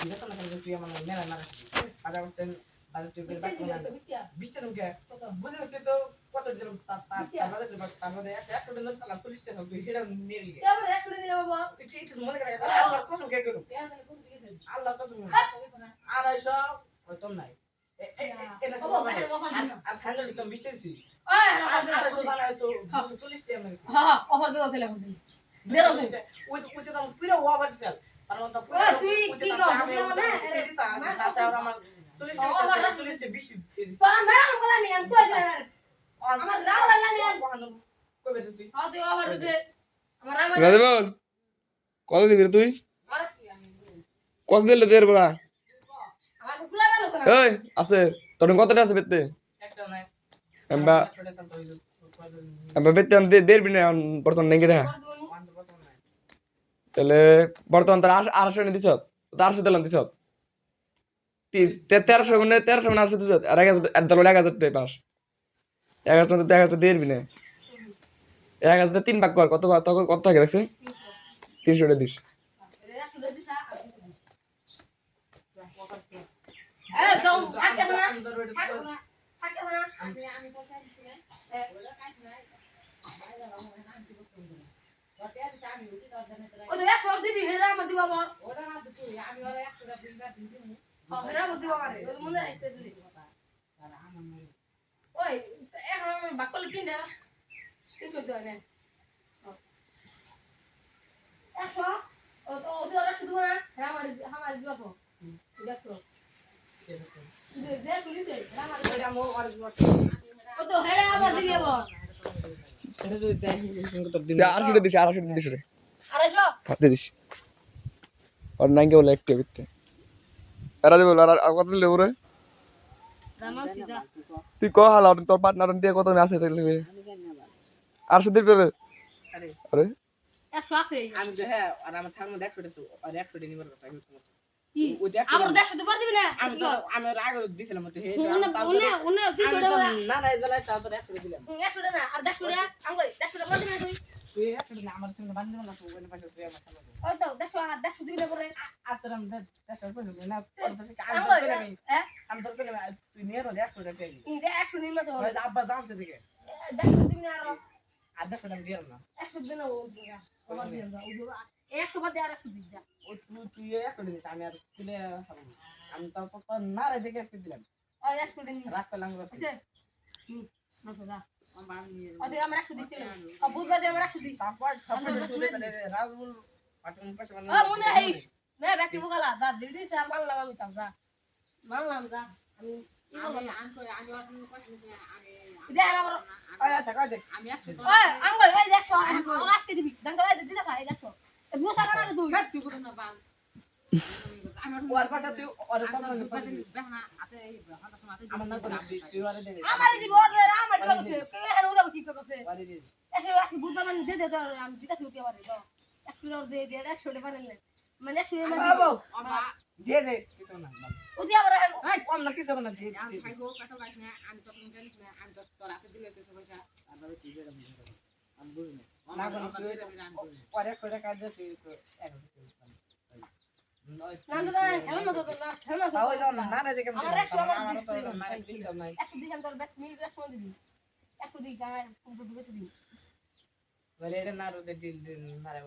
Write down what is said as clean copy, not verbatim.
দিলে তো না তুই আমার মেলা মারা আদা করতেন বাজার তুই করে বাকি না বিচতে নুকে বুঝে হচ্ছে তো কত দিন তারপরে 100 দিন সালা 40 টাকা তুই হেডা নিয়ে গেলি এবার 100 দিন বাবা একটু মনে করে আল্লাহর কসম কে করো আল্লাহর কসম আর এসো হয়তো নাই এনা সব আর হ্যান্ডেল তো বিচতেছি আর এসো বানায় তো 40 টাকা মেরেছি হ্যাঁ অফার দাও তাহলে দে দাও ওই তো দাম পুরো ওভার সেল তার মধ্যে পুরো তুই কি কর আমি এডি সা তাছাড়া আমার 40 টা 20 তো আমরা বলা আমি তো আমার রাউলা লাগে কবে তুই হ্যাঁ তুই ওভার দিতে আমার রামা রাজে বল কত দিবি তুই কত দিলে দের বড়া আমার কুলা গেল কেন এই আছে তোর কতটা আছে বেতে একটা নাই আমরা বেতে আম দের বিনা বর্তমান নেই কেডা তাহলে বর্তমান তার 800 নে দিছ 400 দিলাম দিছ 1300 গুণে 1300 মানে 800 দিছ আর 1000 দল 1000 টাকা পাস 1000 তো 1000 দের বিনা 1000 তিন ভাগ কর কত কত থাকে দেখছ 300 টাকা দিস এ দাও থাকে না থাকে না আমি তো চাইছিলাম ওটা কাট নাই ও তো 100 দিবি হেরা আমার দিবা বল ওটা না তুই আমি ওরা 100 টাকা দিবা দিবি হ্যাঁ হেরা আমার দিবা মারে ওই মনে রাখতে দিলি আর আমার নাই ওই এখন বাকল তিন না কিছু তো না 100 ও তো ওদের রাখতে দিবা না হেরা আমার দিবা তো দেখো দে তুলিছে হেরা আমার ওটা মোর আর দিবা ও তো হেরা আমার দিবা বল এটা তো দেখি কত দিন 800 দিস 800 দিস রে 250 হাতে দিস আর নাঙ্গে বলে একটা বিতে এরা দেব আর কত দিলে ওরে রামা সিধা তুই কো হালা তোর পার্টনার দিয়ে কত আছে তাইলে আমি জানি না 800 দিবি রে আরে আরে 100 আছে আমি যে হ্যাঁ আর আমার থার্মো 100 দিছো আর 100 নিবার কথা কি ওই দেখ আমার 100 দিতে পারবি না আমি আগে দিছিলাম তো হে উনি না না এজলা তো 100 দিলাম 100 না আর 100 টাকা আমি 100 টাকা দিবি না তুই 100 না আমার সঙ্গে বান্ধব না তো ওই পাশে তুই আমার সামনে ওই তো 100 দিবি না পরে আর তোর আমি 100 করে না তোর কাছে আমি তোর করে তুই নিয়ে রে 100 টাকা দিবি এই 100 নিমা তো ওই আব্বা দাম সে দিকে 100 দিবি না আর 100 টাকা দিও না 100 দিন না ও ওভার দিও না ও 100 বাদ আর 100 দিস যা ও তুই 100 দিস আমি আর তুলে আমি তো না রে দেখে আজকে দিলাম ওই 100 দিন রাখ পেলাম আছে না না আমার নিয়ে আরে আমরা 100 দিছি আর বুধবার দিয়ে আমরা 100 দিই তারপর সব শুরু করে রাজবুল পাটন পাশে মানে ও মনে এই না ব্যাকরি বগালা দা দিদি সে মানলাম আমি তাও যা মানলাম যা আমি আমি ওর পাশে আমি দে আমার আয় আচ্ছা কই দে আমি 100 ওই আঙ্গুল এই দেখো আর আজকে দিবি দাঙ্গা এই দিদা ভাই দেখো এ বুসা না তুই তুই করো না বাল আমার ওর পাশে তুই ওর পাশে দেখনা আতে এই হাতে মাথা আমার না করে তুই ওরে দে আমারে দিব ওরে আমার কইছে কে হেন ওদা কি কইছে ওরে দে এসে আসি বুঝবা মানে দে দে আমি দিতা তুই পারে দাও 1 কিলো দে দে 100 টাকা বানাইলে মানে 100 টাকা বাবা দে দে কিছু না ও দি আবার এই কম না কিছু না দে আমি খাইবো কাটা গাছ না আমি তো তুমি জানিস না আমি তো তোর হাতে দিলে কিছু পয়সা আর ভাবে তুই যেটা বুঝিস আমি বুঝি না না তুই পরে করে কাজ দে তুই তো এক না তো খেলা মত তো না খেলা মত ওই না না যে কেমন আমার 100 আমার তো না দিলাম নাই 100 দিলাম তোর ব্যাক মিল 100 দিবি 100 দিই গায় ফুল দিতে দিবি বলে এটা না রোদে দিল না রে